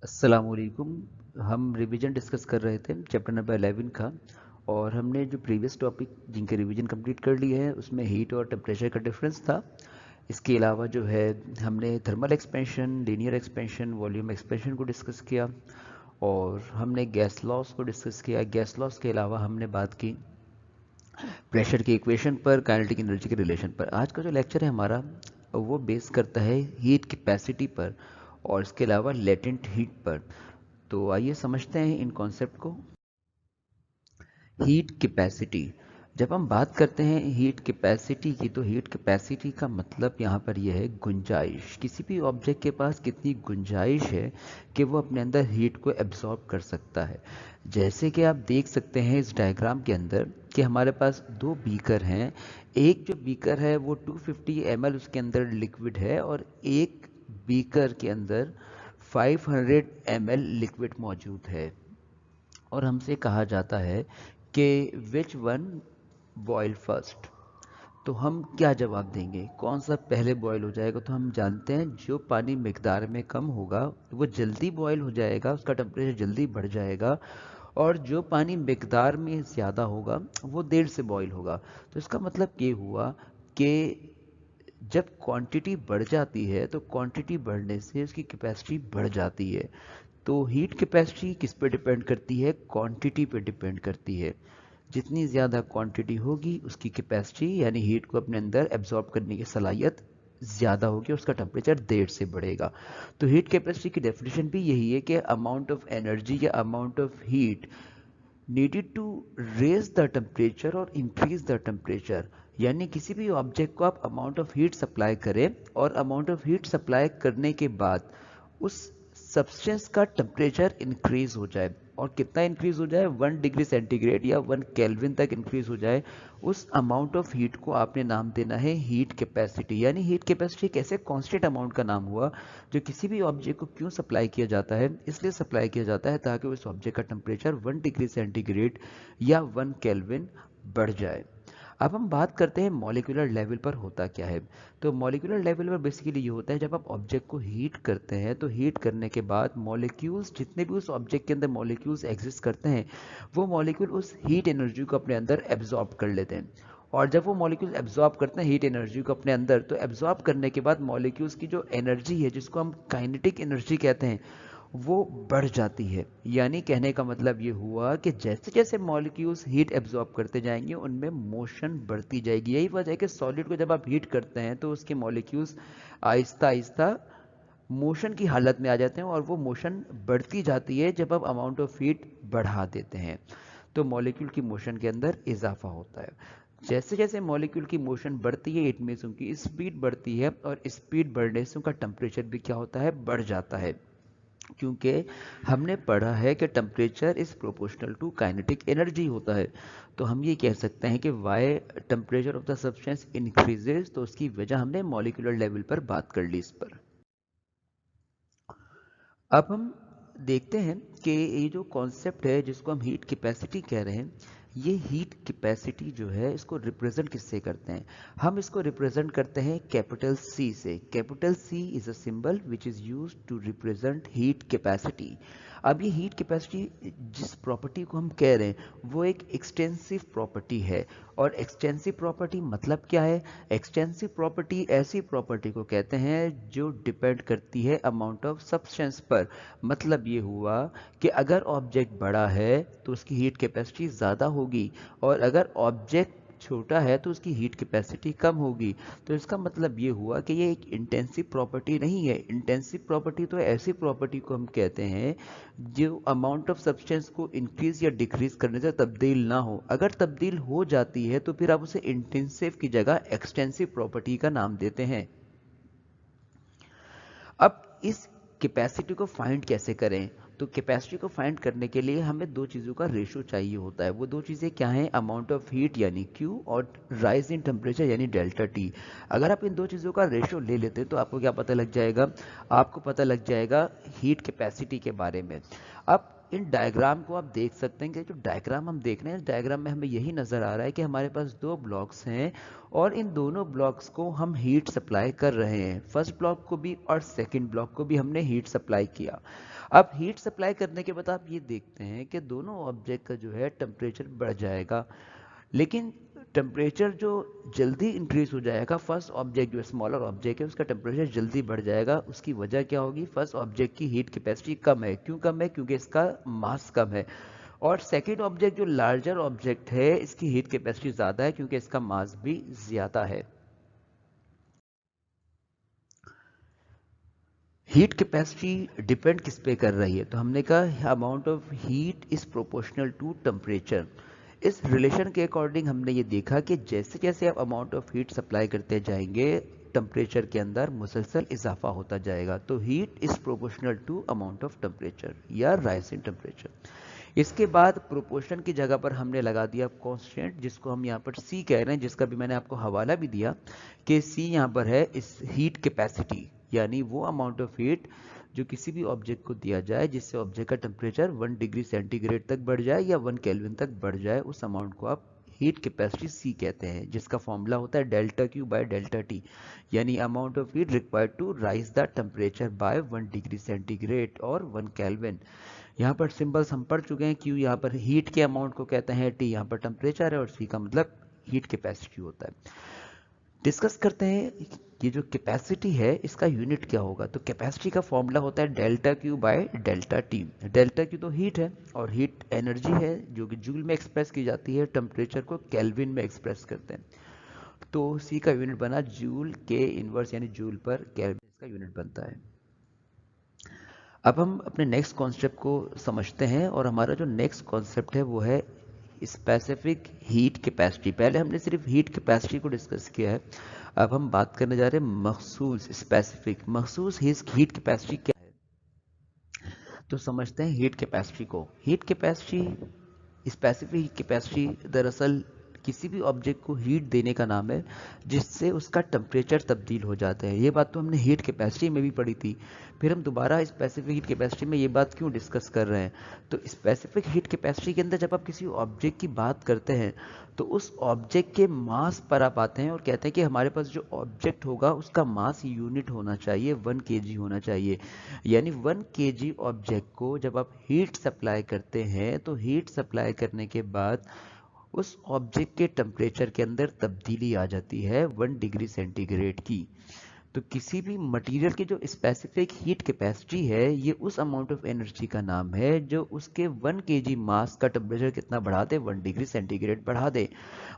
अस्सलामुअलैकुम। हम revision discuss कर रहे थे चैप्टर नंबर 11 का। और हमने जो प्रीवियस टॉपिक जिनके रिवीजन कंप्लीट कर लिए है उसमें हीट और टेम्परेचर का डिफरेंस था। इसके अलावा जो है हमने thermal expansion, linear expansion, volume expansion को डिस्कस किया। और हमने गैस लॉस को डिस्कस किया। गैस लॉस के अलावा हमने बात की प्रेशर की इक्वेशन पर, काइनेटिक एनर्जी के रिलेशन पर। आज का जो लेक्चर है हमारा वो बेस करता है हीट कैपेसिटी पर और इसके अलावा लेटेंट हीट पर। तो आइए समझते हैं इन कॉन्सेप्ट को। हीट कैपेसिटी, जब हम बात करते हैं हीट कैपेसिटी की, तो हीट कैपेसिटी का मतलब यहाँ पर यह है गुंजाइश। किसी भी ऑब्जेक्ट के पास कितनी गुंजाइश है कि वो अपने अंदर हीट को एब्जॉर्ब कर सकता है। जैसे कि आप देख सकते हैं इस डायग्राम के अंदर कि हमारे पास दो बीकर हैं। एक जो बीकर है वो 250 ml उसके अंदर लिक्विड है और एक बीकर के अंदर 500 ml लिक्विड मौजूद है। और हमसे कहा जाता है कि विच वन बॉयल फर्स्ट। तो हम क्या जवाब देंगे, कौन सा पहले बॉयल हो जाएगा? तो हम जानते हैं जो पानी मिकदार में कम होगा वो जल्दी बॉयल हो जाएगा, उसका टेम्परेचर जल्दी बढ़ जाएगा। और जो पानी मिकदार में ज़्यादा होगा वो देर से बॉयल होगा। तो इसका मतलब ये हुआ कि जब क्वांटिटी बढ़ जाती है तो क्वांटिटी बढ़ने से उसकी कैपेसिटी बढ़ जाती है। तो हीट कैपेसिटी किस पे डिपेंड करती है? क्वांटिटी पे डिपेंड करती है। जितनी ज़्यादा क्वांटिटी होगी उसकी कैपेसिटी यानी हीट को अपने अंदर एब्जॉर्ब करने की सलाहियत ज़्यादा होगी और उसका टेम्परेचर देर से बढ़ेगा। तो हीट कैपेसिटी की डेफिनेशन भी यही है कि अमाउंट ऑफ एनर्जी या amount of heat needed to raise the temperature और इंक्रीज द टेम्परेचर। यानी किसी भी ऑब्जेक्ट को आप अमाउंट ऑफ हीट सप्लाई करें और अमाउंट ऑफ हीट सप्लाई करने के बाद उस सब्सटेंस का टेम्परेचर इंक्रीज हो जाए। और कितना इंक्रीज हो जाए? 1 डिग्री सेंटीग्रेड या 1 केल्विन तक इंक्रीज हो जाए। उस अमाउंट ऑफ हीट को आपने नाम देना है हीट कैपेसिटी। यानी हीट कैपेसिटी एक ऐसे कांस्टेंट अमाउंट का नाम हुआ जो किसी भी ऑब्जेक्ट को क्यों सप्लाई किया जाता है, इसलिए सप्लाई किया जाता है ताकि उस ऑब्जेक्ट का टेम्परेचर 1 डिग्री सेंटीग्रेड या 1 केल्विन बढ़ जाए। अब हम बात करते हैं मॉलिक्यूलर लेवल पर होता क्या है। तो मॉलिक्यूलर लेवल पर बेसिकली ये होता है जब आप ऑब्जेक्ट को हीट करते हैं तो हीट करने के बाद मॉलिक्यूल्स, जितने भी उस ऑब्जेक्ट के अंदर मॉलिक्यूल्स एग्जिस्ट करते हैं, वो मॉलिक्यूल उस हीट एनर्जी को अपने अंदर एब्जॉर्ब कर लेते हैं। और जब वो मॉलिक्यूल एब्जॉर्ब करते हैं हीट एनर्जी को अपने अंदर, तो एब्जॉर्ब करने के बाद मॉलिक्यूल्स की जो एनर्जी है जिसको हम काइनेटिक एनर्जी कहते हैं वो बढ़ जाती है। यानी कहने का मतलब ये हुआ कि जैसे जैसे मॉलिक्यूल्स हीट एब्जॉर्ब करते जाएंगे उनमें मोशन बढ़ती जाएगी। यही वजह है कि सॉलिड को जब आप हीट करते हैं तो उसके मॉलिक्यूल्स आहिस्ता आहिस्ता मोशन की हालत में आ जाते हैं और वो मोशन बढ़ती जाती है जब आप अमाउंट ऑफ हीट बढ़ा देते हैं। तो मॉलिक्यूल की मोशन के अंदर इजाफा होता है। जैसे जैसे मॉलिक्यूल की मोशन बढ़ती है इट मीन्स उनकी स्पीड बढ़ती है और स्पीड बढ़ने से उनका टेम्परेचर भी क्या होता है? बढ़ जाता है। क्योंकि हमने पढ़ा है कि temperature is proportional to kinetic energy होता है। तो हम ये कह सकते हैं कि why temperature of the substance increases, तो उसकी वजह हमने मॉलिक्यूलर लेवल पर बात कर ली इस पर। अब हम देखते हैं कि ये जो कॉन्सेप्ट है जिसको हम हीट कैपेसिटी कह रहे हैं, ये हीट कैपेसिटी जो है इसको रिप्रेजेंट किससे करते हैं? हम इसको रिप्रेजेंट करते हैं कैपिटल सी से। Capital C is a symbol which is used to represent heat capacity. अब ये हीट कैपेसिटी जिस प्रॉपर्टी को हम कह रहे हैं वो एक एक्सटेंसिव प्रॉपर्टी है। और एक्सटेंसिव प्रॉपर्टी मतलब क्या है? एक्सटेंसिव प्रॉपर्टी ऐसी प्रॉपर्टी को कहते हैं जो डिपेंड करती है अमाउंट ऑफ सब्सटेंस पर। मतलब ये हुआ कि अगर ऑब्जेक्ट बड़ा है तो उसकी हीट कैपेसिटी ज़्यादा होगी और अगर ऑब्जेक्ट छोटा है तो उसकी हीट कैपेसिटी कम होगी। तो इसका मतलब ये हुआ कि ये एक इंटेंसिव प्रॉपर्टी नहीं है। इंटेंसिव प्रॉपर्टी तो ऐसी प्रॉपर्टी को हम कहते हैं जो अमाउंट ऑफ सब्सटेंस को इंक्रीज या डिक्रीज करने से तब्दील ना हो। अगर तब्दील हो जाती है तो फिर आप उसे इंटेंसिव की जगह एक्सटेंसिव प्रॉपर्टी का नाम देते हैं। अब इस कैपेसिटी को फाइंड कैसे करें? तो कैपेसिटी को फाइंड करने के लिए हमें दो चीज़ों का रेशो चाहिए होता है। वो दो चीज़ें क्या हैं? अमाउंट ऑफ हीट यानी Q और राइज इन टेम्परेचर यानी डेल्टा T। अगर आप इन दो चीज़ों का रेशो ले लेते हैं तो आपको क्या पता लग जाएगा? आपको पता लग जाएगा हीट कैपेसिटी के बारे में। अब इन डायग्राम को आप देख सकते हैं कि जो डायग्राम हम देख रहे हैं, इस डायग्राम में हमें यही नज़र आ रहा है कि हमारे पास दो ब्लॉक्स हैं और इन दोनों ब्लॉक्स को हम हीट सप्लाई कर रहे हैं। फर्स्ट ब्लॉक को भी और सेकंड ब्लॉक को भी हमने हीट सप्लाई किया। अब हीट सप्लाई करने के बाद आप ये देखते हैं कि दोनों ऑब्जेक्ट का जो है टेम्परेचर बढ़ जाएगा, लेकिन टेम्परेचर जो जल्दी इंक्रीज हो जाएगा, फर्स्ट ऑब्जेक्ट जो स्मॉलर ऑब्जेक्ट है उसका टेम्परेचर जल्दी बढ़ जाएगा। उसकी वजह क्या होगी? फर्स्ट ऑब्जेक्ट की हीट कैपेसिटी कम है। क्यों कम है? क्योंकि इसका मास कम है। और सेकेंड ऑब्जेक्ट जो लार्जर ऑब्जेक्ट है, इसकी हीट कैपेसिटी ज़्यादा है क्योंकि इसका मास भी ज़्यादा है। हीट कैपेसिटी डिपेंड किस पे कर रही है? तो हमने कहा amount of heat is proportional to temperature. इस रिलेशन के अकॉर्डिंग हमने ये देखा कि जैसे जैसे आप अमाउंट ऑफ हीट सप्लाई करते जाएंगे, टेम्परेचर के अंदर मुसलसल इजाफा होता जाएगा। तो heat is proportional to amount of temperature या राइज इन टेम्परेचर। इसके बाद प्रोपोर्शन की जगह पर हमने लगा दिया कांस्टेंट, जिसको हम यहाँ पर सी कह रहे हैं, जिसका भी मैंने आपको हवाला भी दिया कि सी यहाँ पर है इस हीट कैपेसिटी, यानी वो अमाउंट ऑफ हीट जो किसी भी ऑब्जेक्ट को दिया जाए जिससे ऑब्जेक्ट का टेम्परेचर 1 डिग्री सेंटीग्रेड तक बढ़ जाए या 1 केल्विन तक बढ़ जाए, उस अमाउंट को आप हीट कैपेसिटी सी कहते हैं, जिसका फॉर्मूला होता है delta Q by delta T, यानी amount of heat required to raise the temperature by 1 degree centigrade और 1 केल्विन। यहाँ पर सिंबल्स हम पढ़ चुके हैं। क्यू यहाँ पर हीट के अमाउंट को कहते हैं, टी यहाँ पर टेम्परेचर है और सी का मतलब हीट कैपेसिटी होता है। डिस्कस करते हैं ये जो कैपेसिटी है इसका यूनिट क्या होगा। तो कैपेसिटी का फॉर्मूला होता है delta Q by delta T. Delta Q तो हीट है और हीट एनर्जी है जो कि जूल में एक्सप्रेस की जाती है, टेम्परेचर को केल्विन में एक्सप्रेस करते हैं। तो सी का यूनिट बना जूल के इनवर्स, यानी जूल पर केल्विन इसका यूनिट बनता है। अब हम अपने नेक्स्ट कॉन्सेप्ट को समझते हैं और हमारा जो नेक्स्ट कॉन्सेप्ट है वो है स्पेसिफिक हीट कैपेसिटी। पहले हमने सिर्फ हीट कैपेसिटी को डिस्कस किया है, अब हम बात करने जा रहे हैं मखसूस स्पेसिफिक। मखसूस हीट कैपेसिटी क्या है? तो समझते हैं हीट कैपेसिटी को। Heat capacity, specific heat capacity दरअसल किसी भी ऑब्जेक्ट को हीट देने का नाम है जिससे उसका टेम्परेचर तब्दील हो जाता है। ये बात तो हमने हीट कैपेसिटी में भी पढ़ी थी, फिर हम दोबारा स्पेसिफिक हीट कैपेसिटी में ये बात क्यों डिस्कस कर रहे हैं? तो स्पेसिफिक हीट कैपेसिटी के अंदर जब आप किसी ऑब्जेक्ट की बात करते हैं तो उस ऑब्जेक्ट के मास पर आप आते हैं और कहते हैं कि हमारे पास जो ऑब्जेक्ट होगा उसका मास यूनिट होना चाहिए, 1 kg होना चाहिए। यानी 1 kg ऑब्जेक्ट को जब आप हीट सप्लाई करते हैं तो हीट सप्लाई करने के बाद उस ऑब्जेक्ट के टेम्परेचर के अंदर तब्दीली आ जाती है 1 डिग्री सेंटीग्रेड की। तो किसी भी मटेरियल की जो स्पेसिफिक हीट कैपेसिटी है, ये उस अमाउंट ऑफ एनर्जी का नाम है जो उसके 1 kg मास का टेम्परेचर कितना बढ़ा दे? 1 डिग्री सेंटीग्रेड बढ़ा दे।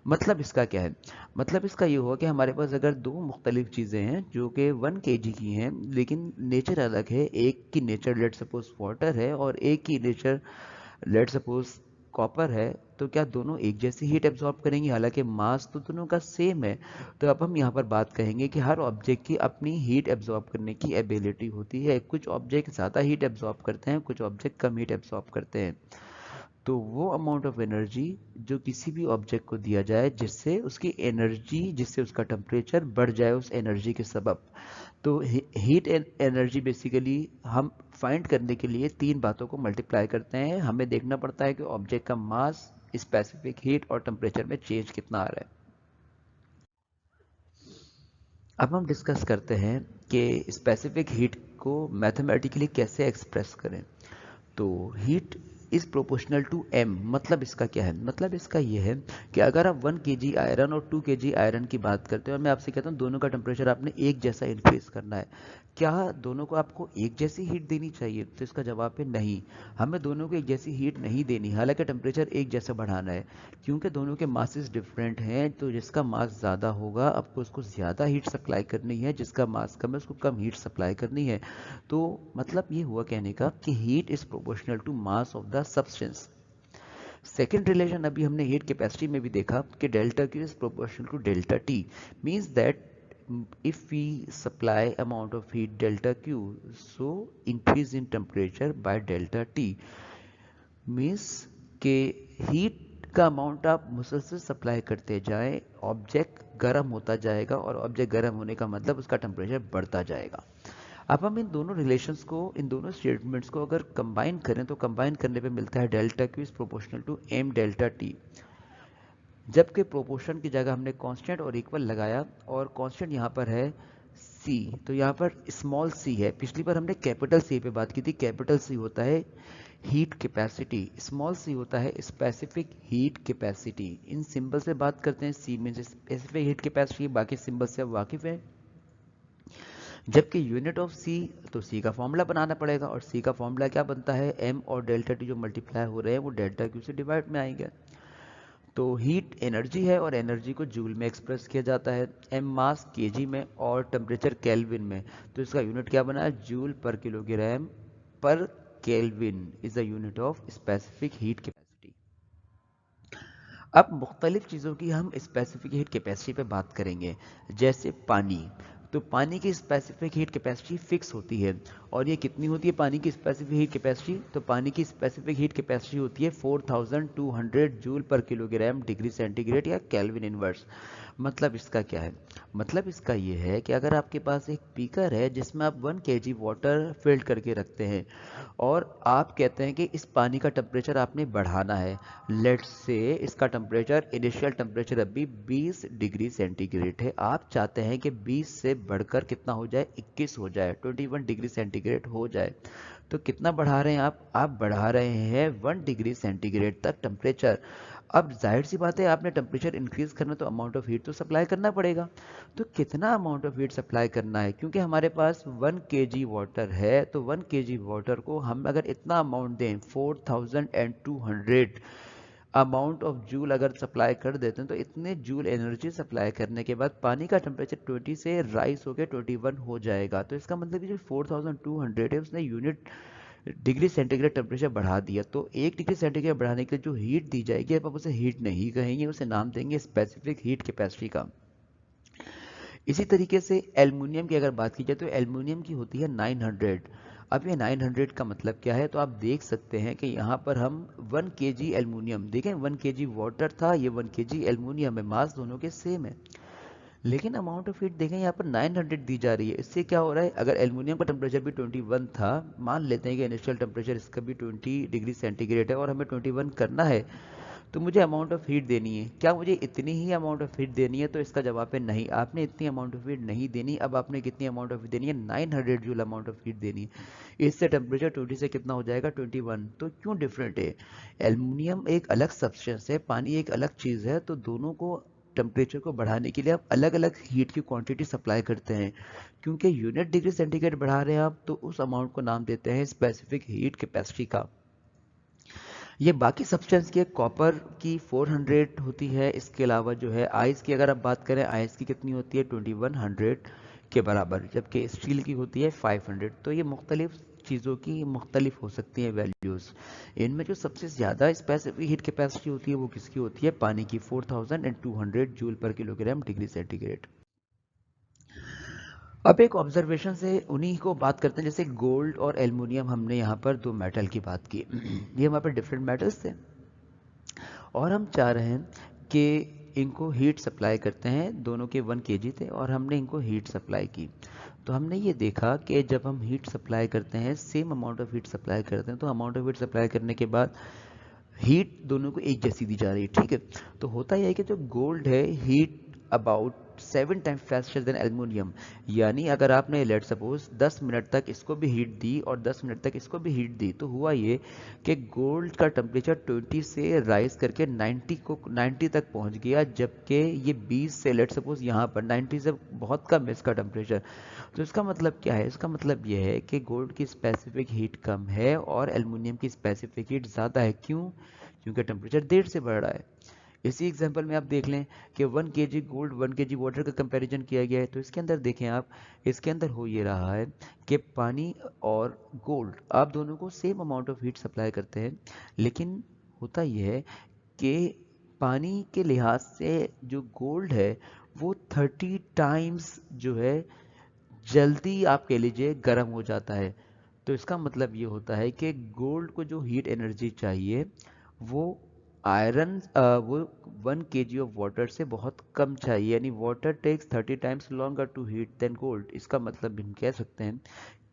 मतलब इसका क्या है? मतलब इसका ये हुआ कि हमारे पास अगर दो मुख्तलिफ चीज़ें हैं जो कि 1 kg की हैं लेकिन नेचर अलग है, एक की नेचर लेट सपोज वाटर है और एक की नेचर लेट सपोज कॉपर है, तो क्या दोनों एक जैसी हीट एब्जॉर्ब करेंगे? हालांकि मास तो दोनों का सेम है। तो अब हम यहाँ पर बात कहेंगे कि हर ऑब्जेक्ट की अपनी हीट एब्जॉर्ब करने की एबिलिटी होती है। कुछ ऑब्जेक्ट ज़्यादा हीट एब्जॉर्ब करते हैं, कुछ ऑब्जेक्ट कम हीट एब्जॉर्ब करते हैं। तो वो अमाउंट ऑफ एनर्जी जो किसी भी ऑब्जेक्ट को दिया जाए जिससे उसकी एनर्जी, जिससे उसका टेम्परेचर बढ़ जाए उस एनर्जी के सबब। तो हीट एनर्जी बेसिकली हम फाइंड करने के लिए तीन बातों को मल्टीप्लाई करते हैं। हमें देखना पड़ता है कि ऑब्जेक्ट का मास, स्पेसिफिक हीट और टेम्परेचर में चेंज कितना आ रहा है। अब हम डिस्कस करते हैं कि स्पेसिफिक हीट को मैथमेटिकली कैसे एक्सप्रेस करें। तो heat is proportional to M. मतलब इसका क्या है? मतलब इसका ये है कि अगर आप 1 kg आयरन और 2 kg आयरन की बात करते हो और मैं आपसे कहता हूँ दोनों का टेम्परेचर आपने एक जैसा इंक्रीज करना है, क्या दोनों को आपको एक जैसी हीट देनी चाहिए? तो इसका जवाब है नहीं, हमें दोनों को एक जैसी हीट नहीं देनी। हालांकि टेम्परेचर एक जैसा बढ़ाना है क्योंकि दोनों के मासेस डिफरेंट हैं। तो जिसका मास ज़्यादा होगा आपको उसको ज़्यादा हीट सप्लाई करनी है, जिसका मास कम है उसको कम हीट सप्लाई करनी है। तो मतलब ये हुआ कहने का कि heat is proportional to mass of the substance. Second relation अभी हमने हीट कैपेसिटी में भी देखा कि delta Q is proportional to delta T. Means that if we supply amount of heat delta Q, so increase in temperature by delta T means के heat का amount आप मुसलसल सप्लाई करते जाएं, ऑब्जेक्ट गर्म होता जाएगा और ऑब्जेक्ट गर्म होने का मतलब उसका टेम्परेचर बढ़ता जाएगा। अब हम इन दोनों रिलेशंस को, इन दोनों स्टेटमेंट्स को अगर कंबाइन करें तो कंबाइन करने पे मिलता है delta Q is proportional to M delta T. जबकि प्रोपोर्शन की जगह हमने कांस्टेंट और इक्वल लगाया, और कांस्टेंट यहाँ पर है सी, तो यहाँ पर स्मॉल सी है। पिछली बार हमने कैपिटल सी पे बात की थी। कैपिटल सी होता है हीट कैपेसिटी, स्मॉल सी होता है स्पेसिफिक हीट कैपेसिटी। इन सिंबल से बात करते हैं। सी मीन स्पेसिफिक हीट कैपेसिटी, बाकी सिंबल से अब वाकिफ है। जबकि यूनिट ऑफ सी, तो सी का फॉर्मूला बनाना पड़ेगा, और सी का फॉर्मूला क्या बनता है, एम और डेल्टा टी जो मल्टीप्लाई हो रहे हैं वो डेल्टा क्यू से डिवाइड में आएंगे। तो हीट एनर्जी है, और एनर्जी को जूल में एक्सप्रेस किया जाता है, एम मास केजी में और टेम्परेचर केल्विन में। तो इसका यूनिट क्या बना, जूल पर किलोग्राम पर kelvin is the unit of specific heat capacity. अब मुख्तलिफ चीज़ों की हम स्पेसिफिक हीट कैपेसिटी पे बात करेंगे। जैसे पानी, तो पानी की स्पेसिफिक हीट कैपेसिटी फिक्स होती है, और ये कितनी होती है पानी की स्पेसिफिक हीट कैपेसिटी, तो पानी की स्पेसिफिक हीट कैपेसिटी होती है 4200 जूल पर किलोग्राम डिग्री सेंटीग्रेड या केल्विन इनवर्स। मतलब इसका क्या है, मतलब इसका ये है कि अगर आपके पास एक बीकर है जिसमें आप 1 kg वाटर फिल्ड करके रखते हैं, और आप कहते हैं कि इस पानी का टेम्परेचर आपने बढ़ाना है। लेट्स से इसका टेम्परेचर, इनिशियल टेम्परेचर अभी 20 डिग्री सेंटीग्रेड है, आप चाहते हैं कि 20 से बढ़कर कितना हो जाए, 21 हो जाए, 21 डिग्री सेंटीग्रेड हो जाए। तो कितना बढ़ा रहे हैं आप बढ़ा रहे हैं 1 डिग्री सेंटीग्रेड तक टेम्परेचर। अब जाहिर सी बात है, आपने टेम्परेचर इंक्रीज करना तो अमाउंट ऑफ हीट तो सप्लाई करना पड़ेगा। तो कितना अमाउंट ऑफ हीट सप्लाई करना है, क्योंकि हमारे पास 1 kg वाटर है, तो 1 kg वाटर को हम अगर इतना अमाउंट दें 4200 अमाउंट ऑफ जूल अगर सप्लाई कर देते हैं, तो इतने जूल एनर्जी सप्लाई करने के बाद पानी का टेम्परेचर 20 से राइज होकर 21 हो जाएगा। तो इसका मतलब कि जो 4200 है उसने यूनिट डिग्री सेंटीग्रेड टेम्परेचर बढ़ा दिया। तो 1 डिग्री सेंटीग्रेड बढ़ाने के लिए जो हीट दी जाएगी, अब आप उसे हीट नहीं कहेंगे, उसे नाम देंगे स्पेसिफिक हीट कैपेसिटी का। इसी तरीके से एल्युमिनियम की अगर बात की जाए तो एल्युमिनियम की होती है 900। अब ये 900 का मतलब क्या है, तो आप देख सकते हैं कि यहाँ पर हम 1 kg एल्युमिनियम देखें, 1 kg वाटर था, ये 1 kg एल्युमिनियम है, मास दोनों के सेम है, लेकिन अमाउंट ऑफ हीट देखें यहाँ पर 900 दी जा रही है। इससे क्या हो रहा है, अगर एल्युमिनियम का टेम्परेचर भी 21 था, मान लेते हैं कि इनिशियल टेम्परेचर इसका भी 20 डिग्री सेंटीग्रेड है और हमें 21 करना है, तो मुझे अमाउंट ऑफ हीट देनी है। क्या मुझे इतनी ही अमाउंट ऑफ हीट देनी है, तो इसका जवाब है नहीं, आपने इतनी अमाउंट ऑफ हीट नहीं देनी। अब आपने कितनी अमाउंट ऑफ हीट देनी है, 900 जूल अमाउंट ऑफ हीट देनी है। इससे टेम्परेचर 20 से कितना हो जाएगा, 21। तो क्यों डिफरेंट है, एल्युमिनियम एक अलग सब्सटेंस है, पानी एक अलग चीज़ है, तो दोनों को टेम्परेचर को बढ़ाने के लिए आप अलग अलग हीट की क्वांटिटी सप्लाई करते हैं। क्योंकि यूनिट डिग्री सेंटीग्रेड बढ़ा रहे हैं आप, तो उस अमाउंट को नाम देते हैं स्पेसिफिक हीट कैपेसिटी का। ये बाकी सब्सटेंस की कॉपर की 400 होती है। इसके अलावा जो है आइस की अगर आप बात करें, आइस की कितनी होती है, 2100 के बराबर, जबकि स्टील की होती है 500। तो ये मुख्तलिफ चीज़ों की मुख्तलिफ हो सकती हैं वैल्यूज़। इनमें जो सबसे ज़्यादा स्पेसिफिक हीट कैपेसिटी होती है वो किसकी होती है, पानी की, 4200 जूल पर किलोग्राम डिग्री सेंटीग्रेड। अब एक ऑब्जर्वेशन से उन्हीं को बात करते हैं, जैसे गोल्ड और एल्युमिनियम, हमने यहाँ पर दो मेटल की बात की। ये हमारे पर डिफरेंट मेटल्स थे, और हम चाह रहे हैं कि इनको हीट सप्लाई करते हैं, दोनों के 1 kg थे और हमने इनको हीट सप्लाई की। तो हमने ये देखा कि जब हम हीट सप्लाई करते हैं, same amount of heat supply करते हैं, तो अमाउंट ऑफ हीट सप्लाई करने के बाद हीट दोनों को एक जैसी दी जा रही है, ठीक है। तो होता यह है कि जो गोल्ड है, heat about 7 time faster than aluminium. यानी अगर आपने लेट सपोज 10 मिनट तक इसको भी हीट दी और 10 मिनट तक इसको भी हीट दी, तो हुआ ये कि गोल्ड का टेम्परेचर 20 से राइज करके 90 तक पहुंच गया, जबकि ये 20 से, लेट सपोज यहाँ पर 90 से बहुत कम है इसका टेम्परेचर। तो इसका मतलब क्या है, इसका मतलब ये है कि गोल्ड की स्पेसिफिक हीट कम है और एल्युमिनियम की स्पेसिफिक हीट ज़्यादा है। क्यों, क्योंकि टेम्परेचर देर से बढ़ रहा है। इसी एग्जांपल में आप देख लें कि 1 kg गोल्ड 1 kg वाटर का कंपैरिजन किया गया है, तो इसके अंदर देखें आप, इसके अंदर हो ये रहा है कि पानी और गोल्ड आप दोनों को same amount of heat supply करते हैं, लेकिन होता यह है कि पानी के लिहाज से जो गोल्ड है वो 30 टाइम्स जो है जल्दी आप कह लीजिए गर्म हो जाता है। तो इसका मतलब ये होता है कि गोल्ड को जो हीट एनर्जी चाहिए वो आयरन वो 1 kg ऑफ वाटर से बहुत कम चाहिए, यानी water takes 30 times longer to heat than gold. इसका मतलब हम कह सकते हैं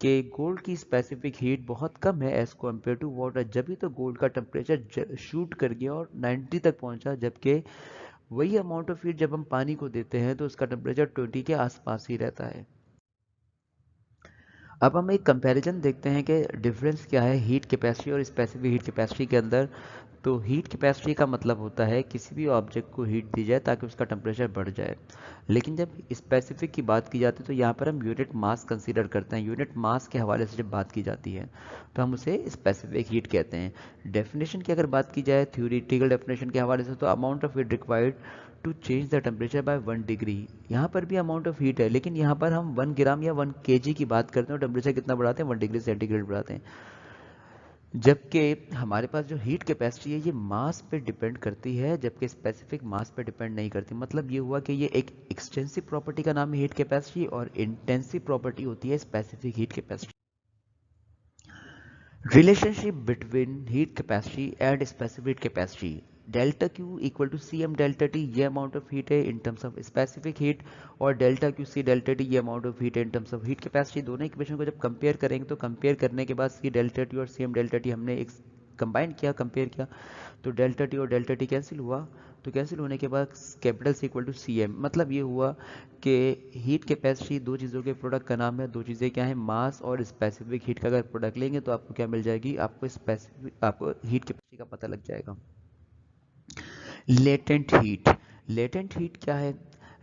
कि गोल्ड की स्पेसिफिक हीट बहुत कम है एज कम्पेयर टू वाटर, जब भी तो गोल्ड का टेम्परेचर शूट कर गया और 90 तक पहुंचा, जबकि वही अमाउंट ऑफ हीट जब हम पानी को देते हैं तो उसका टेम्परेचर 20 के आसपास ही रहता है। अब हम एक कंपैरिजन देखते हैं कि डिफरेंस क्या है हीट कैपेसिटी और स्पेसिफिक हीट कैपेसिटी के अंदर। तो हीट कैपेसिटी का मतलब होता है किसी भी ऑब्जेक्ट को हीट दी जाए ताकि उसका टेम्परेचर बढ़ जाए। लेकिन जब स्पेसिफिक की बात की जाती है तो यहाँ पर हम यूनिट मास कंसीडर करते हैं। यूनिट मास के हवाले से जब बात की जाती है तो हम उसे स्पेसिफिक हीट कहते हैं। डेफिनेशन की अगर बात की जाए थ्योरेटिकल डेफिनेशन के हवाले से, तो amount of heat required to change the temperature by 1 degree. यहाँ पर भी अमाउंट ऑफ हीट है, लेकिन यहाँ पर हम 1 ग्राम या 1 kg की बात करते हैं और टेम्परेचर कितना बढ़ाते हैं, 1 डिग्री सेंटीग्रेड बढ़ाते हैं। जबकि हमारे पास जो हीट कैपेसिटी है ये मास पे डिपेंड करती है, जबकि स्पेसिफिक मास पे डिपेंड नहीं करती। मतलब ये हुआ कि ये एक एक्सटेंसिव प्रॉपर्टी का नाम है हीट कैपेसिटी, और इंटेंसिव प्रॉपर्टी होती है specific heat capacity. Relationship between heat capacity and specific capacity, delta Q equal to C M delta T, ये अमाउंट ऑफ हीट है in terms of specific heat, और delta Q C delta T ये amount of heat है in terms of heat capacity. दोनों equation को जब compare करेंगे तो कंपेयर करने के बाद सी डेल्टा टी और सी एम डेल्टा टी हमने एक कंबाइन किया, कंपेयर किया, तो डेल्टा टी और डेल्टा टी कैंसिल हुआ। तो कैंसिल होने के बाद capital C equal to C M, मतलब ये हुआ कि हीट कैपेसिटी दो चीज़ों के प्रोडक्ट का नाम है। दो चीज़ें क्या है, मास और स्पेसिफिक हीट का अगर प्रोडक्ट लेंगे तो आपको क्या मिल जाएगी, आपको स्पेसिफिक, आपको हीट कैपेसिटी का पता लग जाएगा। लेटेंट हीट, लेटेंट हीट क्या है?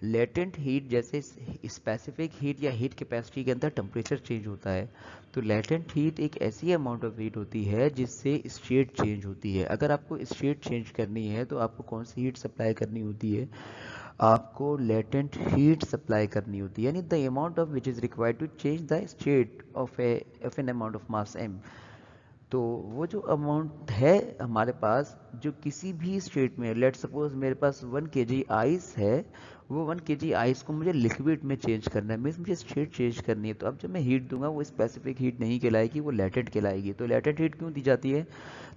लेटेंट हीट जैसे स्पेसिफिक हीट या हीट कैपेसिटी के अंदर टेम्परेचर चेंज होता है, तो लेटेंट हीट एक ऐसी अमाउंट ऑफ हीट होती है जिससे स्टेट चेंज होती है। अगर आपको स्टेट चेंज करनी है तो आपको कौन सी हीट सप्लाई करनी होती है, आपको लेटेंट हीट सप्लाई करनी होती है, यानी the amount of which is required to change the state of an amount of mass M. तो वो जो अमाउंट है हमारे पास, जो किसी भी स्टेट में, लेट सपोज मेरे पास 1 kg आइस है, वो 1 kg आइस को मुझे लिक्विड में चेंज करना है, मीन्स मुझे स्टेट चेंज करनी है। तो अब जब मैं हीट दूंगा वो स्पेसिफिक हीट नहीं कहलाएगी, वो लेटेंट कहलाएगी। तो लेटेंट हीट क्यों दी जाती है?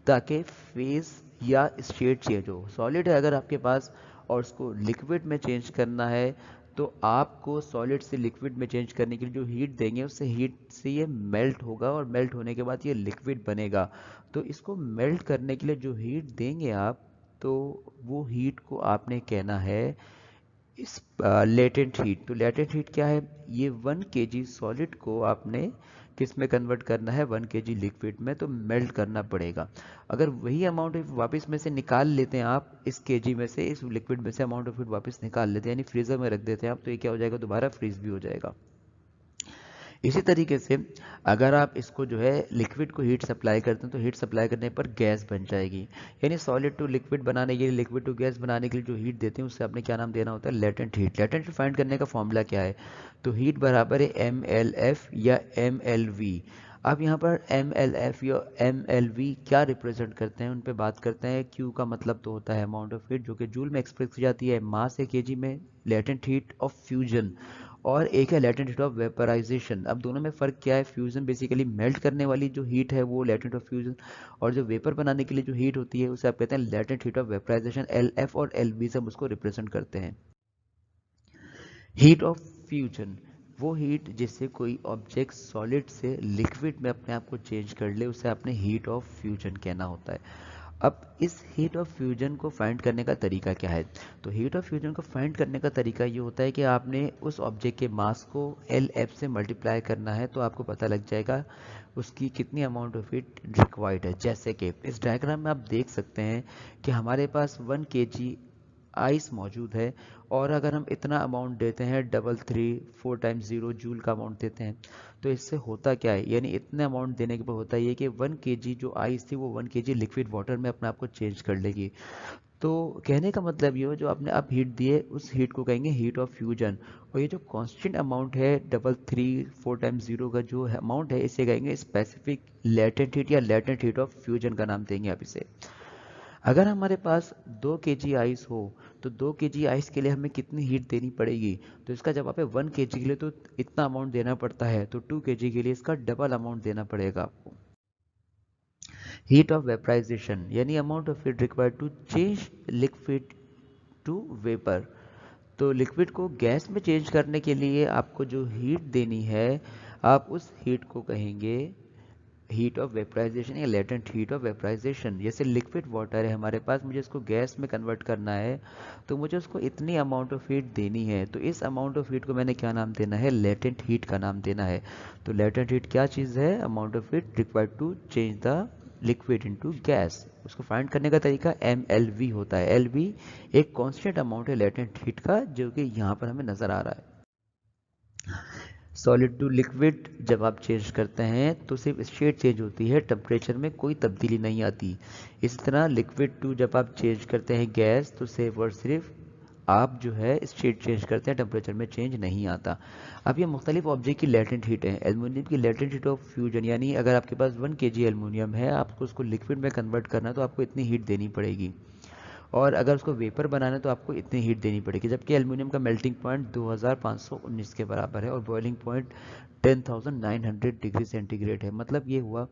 ताकि फेस या स्टेट चेंज हो। सॉलिड है अगर आपके पास और उसको लिक्विड में चेंज करना है, तो आपको सॉलिड से लिक्विड में चेंज करने के लिए जो हीट देंगे उससे हीट से ये मेल्ट होगा, और मेल्ट होने के बाद ये लिक्विड बनेगा। तो इसको मेल्ट करने के लिए जो हीट देंगे आप, तो वो हीट को आपने कहना है इस लेटेंट हीट। तो लेटेंट हीट क्या है? ये 1 kg सॉलिड को आपने किस में कन्वर्ट करना है, 1 kg लिक्विड में, तो मेल्ट करना पड़ेगा। अगर वही अमाउंट ऑफ वापस में से निकाल लेते हैं आप, इस केजी में से, इस लिक्विड में से अमाउंट ऑफ हीट वापस निकाल लेते हैं, यानी फ्रीजर में रख देते हैं आप, तो ये क्या हो जाएगा, दोबारा फ्रीज भी हो जाएगा। इसी तरीके से अगर आप इसको जो है लिक्विड को हीट सप्लाई करते हैं तो हीट सप्लाई करने पर गैस बन जाएगी, यानी सॉलिड टू लिक्विड बनाने के लिए, लिक्विड टू गैस बनाने के लिए जो हीट देते हैं उससे आपने क्या नाम देना होता है, latent heat. Latent heat find करने का फॉर्मूला क्या है? तो हीट बराबर है एम एल एफ या एम एल वी। अब यहाँ पर एम एल एफ या एम एल वी क्या रिप्रेजेंट करते हैं, उन पे बात करते हैं। क्यू का मतलब तो होता है अमाउंट ऑफ हीट जो कि जूल में एक्सप्रेस की जाती है, मास है केजी में, लेटेंट हीट ऑफ फ्यूजन, और एक है लेटेंट हीट ऑफ वेपराइजेशन। अब दोनों में फ़र्क क्या है? फ्यूजन बेसिकली मेल्ट करने वाली जो हीट है वो लेटेंट ऑफ फ्यूजन, और जो वेपर बनाने के लिए जो हीट होती है उसे आप कहते हैं latent heat of vaporisation. L F और एल बी से हम उसको रिप्रेजेंट करते हैं। हीट ऑफ फ्यूजन, वो हीट जिससे कोई ऑब्जेक्ट सॉलिड से लिक्विड में अपने आप को चेंज कर ले, उसे आपने हीट ऑफ फ्यूजन कहना होता है। अब इस हीट ऑफ फ्यूजन को फाइंड करने का तरीका क्या है? तो हीट ऑफ फ्यूजन को फाइंड करने का तरीका ये होता है कि आपने उस ऑब्जेक्ट के मास को एल एफ से मल्टीप्लाई करना है, तो आपको पता लग जाएगा उसकी कितनी अमाउंट ऑफ हीट रिक्वायर्ड है। जैसे कि इस डायग्राम में आप देख सकते हैं कि हमारे पास 1 kg आइस मौजूद है, और अगर हम इतना अमाउंट देते हैं, 334 × 0 जूल का अमाउंट देते हैं, तो इससे होता क्या है, यानी इतने अमाउंट देने के बाद होता है ये कि 1 kg जो आइस थी वो 1 kg लिक्विड वाटर में अपने आप को चेंज कर लेगी। तो कहने का मतलब ये हो, जो आपने अब हीट दी है उस हीट को कहेंगे हीट ऑफ फ्यूजन, और ये जो कांस्टेंट अमाउंट है 334 × 0 का जो अमाउंट है, इसे कहेंगे स्पेसिफिक लेटेंट हीट या लेटेंट हीट ऑफ फ्यूजन का नाम देंगे आप इसे। अगर हमारे पास 2 kg आइस हो, तो 2 kg आइस के लिए हमें कितनी हीट देनी पड़ेगी? तो इसका जवाब है 1 kg के लिए तो इतना अमाउंट देना पड़ता है, तो 2 kg के लिए इसका डबल अमाउंट देना पड़ेगा आपको। हीट ऑफ वेपराइजेशन यानी amount of heat required to change liquid to vapour. तो लिक्विड को गैस में चेंज करने के लिए आपको जो हीट देनी है, आप उस हीट को कहेंगे हीट ऑफ वेपराइजेशन या लेटेंट हीट ऑफ वेपराइजेशन। जैसे लिक्विड वाटर है हमारे पास, मुझे इसको गैस में कन्वर्ट करना है, तो मुझे उसको इतनी अमाउंट ऑफ हीट देनी है, तो इस अमाउंट ऑफ हीट को मैंने क्या नाम देना है, लेटेंट हीट का नाम देना है। तो लेटेंट हीट क्या चीज़ है, amount of heat required to change the liquid into gas. उसको फाइंड करने का तरीका MLV होता है। LV एक कांस्टेंट अमाउंट है लेटेंट हीट का, जो कि यहाँ पर हमें नज़र आ रहा है। सॉलिड टू लिक्विड जब आप चेंज करते हैं तो सिर्फ स्टेट चेंज होती है, टेम्परेचर में कोई तब्दीली नहीं आती। इस तरह लिक्विड टू जब आप चेंज करते हैं गैस, तो सिर्फ और सिर्फ आप जो है स्टेट चेंज करते हैं, टेम्परेचर में चेंज नहीं आता। अब ये मुख्तलिफ ऑब्जेक्ट की लेटेंट हीट है। एल्यूमिनियम की लेटेंट हीट ऑफ फ्यूजन, यानी अगर आपके पास 1 kg एल्यूमिनियम है, आपको उसको लिक्विड में कन्वर्ट करना है तो आपको इतनी हीट देनी पड़ेगी, और अगर उसको वेपर बनाना है तो आपको इतनी हीट देनी पड़ेगी। जबकि एल्यूमिनियम का मेल्टिंग पॉइंट 2519 के बराबर है और बॉइलिंग पॉइंट 10,900 डिग्री सेंटीग्रेड है। मतलब ये हुआ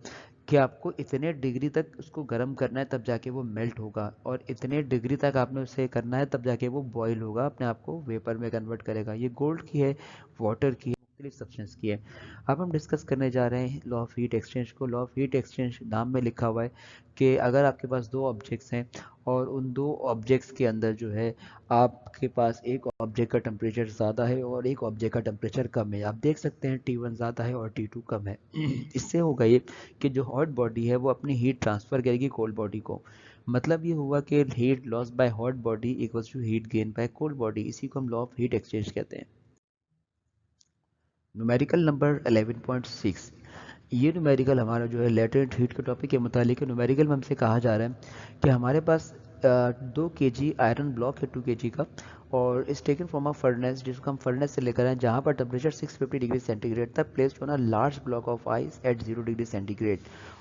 कि आपको इतने डिग्री तक उसको गर्म करना है, तब जाके वो मेल्ट होगा, और इतने डिग्री तक आपने उसे करना है, तब जाके वो बॉयल होगा, अपने आप को वेपर में कन्वर्ट करेगा। ये गोल्ड की है, वाटर की है, मुख्तलिफ सब्सटेंस की है। अब हम डिस्कस करने जा रहे हैं लॉ ऑफ हीट एक्सचेंज को। लॉ ऑफ हीट एक्सचेंज नाम में लिखा हुआ है कि अगर आपके पास दो ऑब्जेक्ट्स हैं और उन दो ऑब्जेक्ट्स के अंदर जो है आपके पास एक ऑब्जेक्ट का टेम्परेचर ज़्यादा है और एक ऑब्जेक्ट का टेम्परेचर कम है, आप देख सकते हैं T1 ज़्यादा है और T2 कम है। इससे होगा ये कि जो हॉट बॉडी है वो अपनी हीट ट्रांसफ़र करेगी कोल्ड बॉडी को। मतलब ये हुआ कि heat loss by hot body equals to heat gain by cold body. इसी को हम लॉ ऑफ हीट एक्सचेंज कहते हैं। Numerical number 11.6। ये न्यूमेरिकल हमारा जो है लेटेंट हीट के टॉपिक के मुतालिक न्यूमेरिकल में हमसे कहा जा रहा है कि हमारे पास 2 kg आयरन ब्लॉक है 2 kg का, और इस टेकन फ्रॉम अ फर्नेस, जिसको हम फर्नेस से लेकर आए जहाँ पर टेम्परेचर 650 डिग्री सेंटीग्रेड था, placed on a large block of ice eight 0 degree centigrade,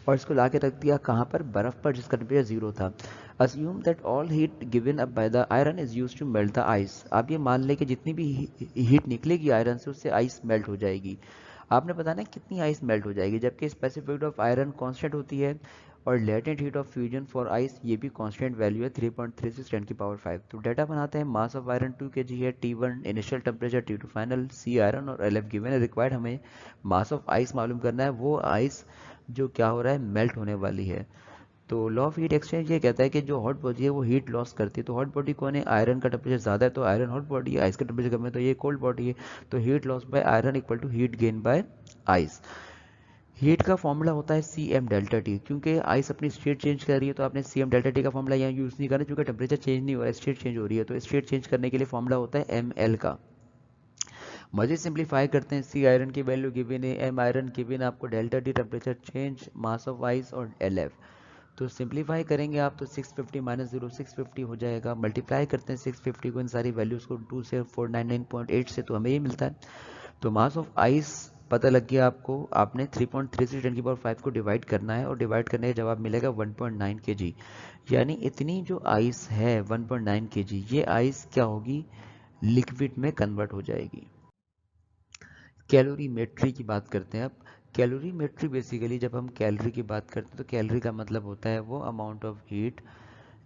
और इसको ला के रख दिया कहाँ पर, बर्फ़ पर, जिसका टेम्परेचर 0 था। Assume that all heat given up by the iron is use to melt the ice. आप ये मान लें कि जितनी भी हीट निकलेगी आयरन से, उससे आइस मेल्ट हो जाएगी। आपने बताना कितनी आइस मेल्ट हो जाएगी, जबकि specific heat of iron constant होती है, और latent heat of fusion for ice ये भी कांस्टेंट वैल्यू है 3.36 10 की पावर 5। तो डेटा बनाते हैं। मास ऑफ आयरन 2 kg है, T1 initial temperature, T2 final, C iron और LF गिवन है। रिक्वायर्ड हमें मास ऑफ आइस मालूम करना है, वो आइस जो क्या हो रहा है, मेल्ट होने वाली है। तो लॉ ऑफ हीट एक्सचेंज ये कहता है कि जो हॉट बॉडी है वो हीट लॉस करती है। तो हॉट बॉडी कौन है, आयरन का टेम्परेचर ज़्यादा है तो आयरन हॉट बॉडी है, आइस का टेम्परेचर कम है तो ये कोल्ड बॉडी है। तो heat loss by iron equal to heat gain by ice. Heat का फॉर्मूला होता है CM डेल्टा टी। क्योंकि आइस अपनी स्टेट चेंज कर रही है तो आपने CM डेल्टा टी का फॉर्मूला यहाँ यूज़ नहीं करना, क्योंकि टेम्परेचर चेंज नहीं हो रहा है, स्टेट चेंज हो रही है। तो स्टेट चेंज करने के लिए फॉर्मूला होता है ML का। मजे सिंप्लीफाई करते हैं। C आयरन की वैल्यू गिवन है, M आयरन गिवन, आपको delta T temperature change, mass of ice और LF। तो सिंप्लीफाई करेंगे आप तो 650 माइनस 0 650 हो जाएगा। मल्टीप्लाई करते हैं 650 को इन सारी वैल्यूज़ को 2 से 499.8 से, तो हमें ये मिलता है। तो मास ऑफ आइस पता लग गया आपको, आपने 3.36 10 की पावर 5 को डिवाइड करना है, और डिवाइड करने का जवाब मिलेगा 1.9 kg। यानी इतनी जो आइस है 1.9 kg, ये आइस क्या होगी, लिक्विड में कन्वर्ट हो जाएगी। कैलोरीमेट्री की बात करते हैं अब। कैलोरीमेट्री बेसिकली जब हम कैलोरी की बात करते हैं तो कैलोरी का मतलब होता है वो अमाउंट ऑफ हीट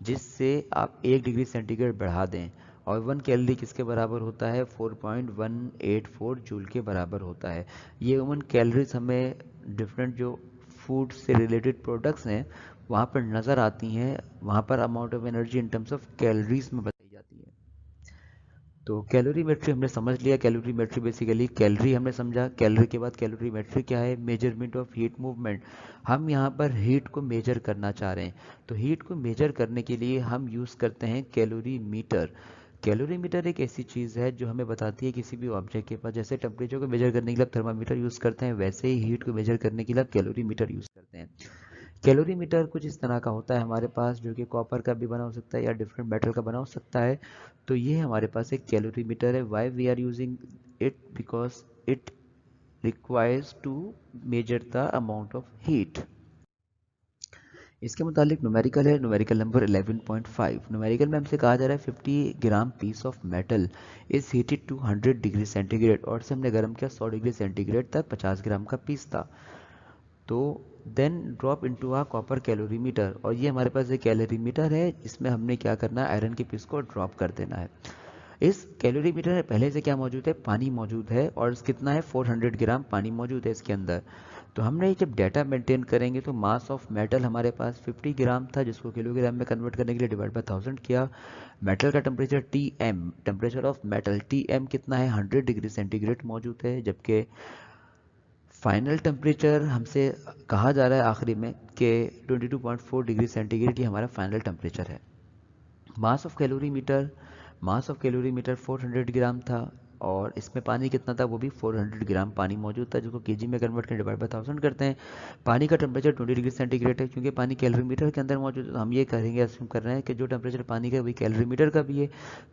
जिससे आप 1 डिग्री सेंटीग्रेड बढ़ा दें, और 1 कैलोरी किसके बराबर होता है, 4.184 जूल के बराबर होता है। ये 1 कैलोरीज हमें डिफरेंट जो फूड से रिलेटेड प्रोडक्ट्स हैं वहाँ पर नज़र आती हैं, वहाँ पर amount of energy in terms of calories में बताई जाती है। तो कैलोरीमेट्री हमने समझ लिया। कैलोरीमेट्री बेसिकली कैलोरी हमने समझा, कैलोरी के बाद कैलोरीमेट्री क्या है, मेजरमेंट ऑफ हीट मूवमेंट। हम यहाँ पर हीट को मेजर करना चाह रहे हैं, तो हीट को मेजर करने के लिए हम यूज़ करते हैं कैलोरीमीटर। कैलोरीमीटर एक ऐसी चीज़ है जो हमें बताती है किसी भी ऑब्जेक्ट के पास, जैसे टेम्परेचर को मेजर करने के लिए आप थर्मामीटर यूज़ करते हैं, वैसे ही हीट को मेजर करने के लिए आप कैलोरीमीटर यूज़ करते हैं। कैलोरीमीटर कुछ इस तरह का होता है हमारे पास, जो कि कॉपर का भी बना हो सकता है या डिफरेंट मेटल का बना हो सकता है। तो ये हमारे पास एक कैलोरीमीटर है। Why we are using it, because it requires to measure the amount of heat. इसके मुतालिक न्यूमेरिकल है, न्यूमेरिकल नंबर 11.5। न्यूमेरिकल में हमसे कहा जा रहा है 50 gram piece of metal is heated to 100 degree centigrade, और से हमने गर्म किया 100 डिग्री सेंटीग्रेड तक, 50 ग्राम का पीस था। तो देन ड्रॉप इनटू आ कॉपर कैलोरीमीटर, और ये हमारे पास एक कैलोरीमीटर है, इसमें हमने क्या करना है, आयरन के पीस को ड्रॉप कर देना है। इस कैलोरीमीटर में पहले से क्या मौजूद है, पानी मौजूद है, और कितना है, 400 ग्राम पानी मौजूद है इसके अंदर। तो हमने जब डाटा मेंटेन करेंगे तो मास ऑफ मेटल हमारे पास 50 ग्राम था, जिसको किलोग्राम में कन्वर्ट करने के लिए डिवाइड बाय 1000 किया। मेटल का temperature T M, temperature of metal T M कितना है, 100 डिग्री सेंटीग्रेड मौजूद है, जबकि फाइनल टेम्परेचर हमसे कहा जा रहा है आखिरी में कि 22.4 डिग्री सेंटीग्रेड ये हमारा फाइनल टेम्परेचर है। Mass of calorimeter, mass of calorimeter 400 ग्राम था, और इसमें पानी कितना था, वो भी 400 ग्राम पानी मौजूद था, जिसको केजी में कन्वर्ट करके डिवाइड बाय 1000 करते हैं। पानी का टेम्परेचर 20 डिग्री सेंटीग्रेड है, क्योंकि पानी कैलोरीमीटर के अंदर मौजूद है, तो हम ये करेंगे, अस्यूम कर रहे हैं कि जो टेम्परेचर पानी का वही कैलोरीमीटर का भी है,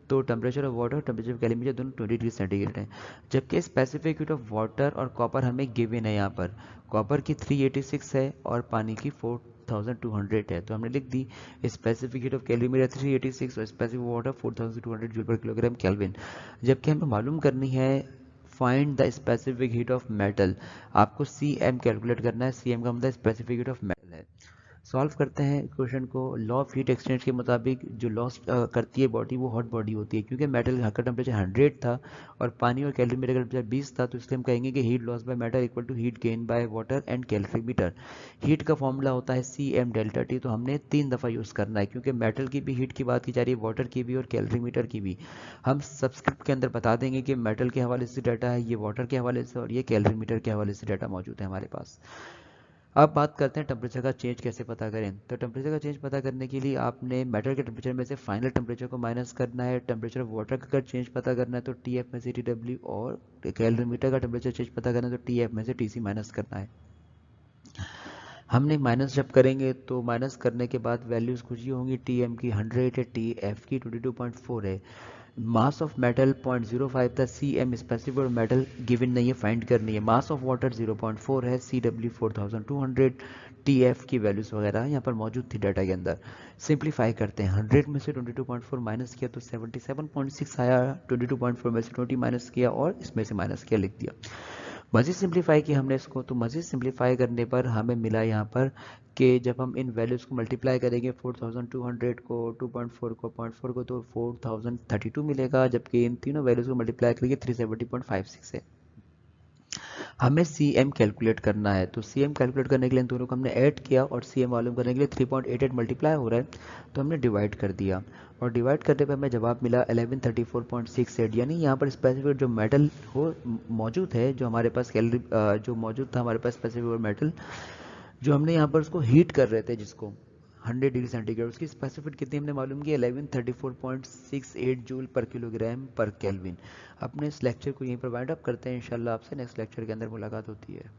तो temperature of water, temperature of calorimeter दोनों 20 डिग्री सेंटीग्रेड है। जबकि स्पेसिफिक हीट ऑफ वाटर और कॉपर हमें गिवन है, यहाँ पर कॉपर की 386 है और पानी की 4200 है, तो हमने लिख the specific heat of calorimeter 386 और स्पेसिफिक वाटर 4200 जूल पर किलोग्राम केल्विन। जबकि हमें मालूम करनी है find the specific heat of metal, आपको सी एम कैलकुलेट करना है, सी एम का मतलब स्पेसिफिक हीट ऑफ मेटल है। सॉल्व करते हैं क्वेश्चन को। लॉ ऑफ हीट एक्सचेंज के मुताबिक जो लॉस करती है बॉडी वो हॉट बॉडी होती है, क्योंकि मेटल का टेम्परेचर 100 था और पानी और कैलोरीमीटर का टेम्परेचर 20 था, तो इसलिए हम कहेंगे कि heat loss by metal equal to heat gain by water and calorimeter. Heat का फॉर्मूला होता है सी एम डेल्टा टी, तो हमने 3 दफ़ा यूज़ करना है, क्योंकि मेटल की भी हीट की बात की जा रही है, वाटर की भी और कैलोरीमीटर की भी। हम सबस्क्रिप्ट के अंदर बता देंगे कि मेटल के हवाले से डाटा है, ये वाटर के हवाले से, और ये कैलोरीमीटर के हवाले से डाटा मौजूद है हमारे पास। अब बात करते हैं टेम्परेचर का चेंज कैसे पता करें। तो टेम्परेचर का चेंज पता करने के लिए आपने मेटल के टेम्परेचर में से फाइनल टेम्परेचर को माइनस करना है। टेम्परेचर ऑफ वाटर का अगर चेंज पता करना है तो टी एफ में से टी डब्ल्यू, और कैलोरीमीटर का टेम्परेचर चेंज पता करना है तो टी एफ में से टी सी माइनस करना है। हमने माइनस जब करेंगे तो माइनस करने के बाद वैल्यूज़ कुछ ही होंगी, टी एम की 100 है, टी एफ की 22.4 है, मास ऑफ मेटल 0.05 था, C M specific metal given नहीं है, फाइंड करनी है। मास ऑफ वाटर 0.4 है, सी डब्ल्यू 4200, टी एफ की वैल्यूज़ वगैरह यहाँ पर मौजूद थी डाटा के अंदर। सिंप्लीफाई करते हैं, 100 में से 22.4 माइनस किया तो 77.6 आया, 22.4 में से 20 माइनस किया और इसमें से माइनस किया, लिख दिया। मज़ीद सिंप्लीफाई किया हमने इसको, तो मज़ीद सिंप्लीफाई करने पर हमें मिला यहाँ पर कि जब हम इन वैल्यूज़ को मल्टीप्लाई करेंगे 4200 को 2.4 को 0.4 को, तो 4032 मिलेगा, जबकि इन तीनों वैल्यूज़ को मल्टीप्लाई करेंगे 370.56 है। हमें सी एम कैलकुलेट करना है, तो सी एम कैलकुलेट करने के लिए इन दोनों को हमने ऐड किया और सी एम मालूम करने के लिए 3.88 मल्टीप्लाई हो रहा है, तो हमने डिवाइड कर दिया, और डिवाइड करने पर हमें जवाब मिला 1134.68। यानी यहाँ पर स्पेसिफिक जो मेटल हो मौजूद है, जो हमारे पास कैलोरी जो मौजूद था हमारे पास स्पेसिफिक मेटल, जो हमने यहाँ पर उसको हीट कर रहे थे, जिसको 100 डिग्री सेंटीग्रेड, उसकी स्पेसिफिक कितनी हमने मालूम की, 1134.68 जूल पर किलोग्राम पर केल्विन। अपने इस लेक्चर को यहीं पर वाइंड अप करते हैं, इंशाल्लाह आपसे नेक्स्ट लेक्चर के अंदर मुलाकात होती है।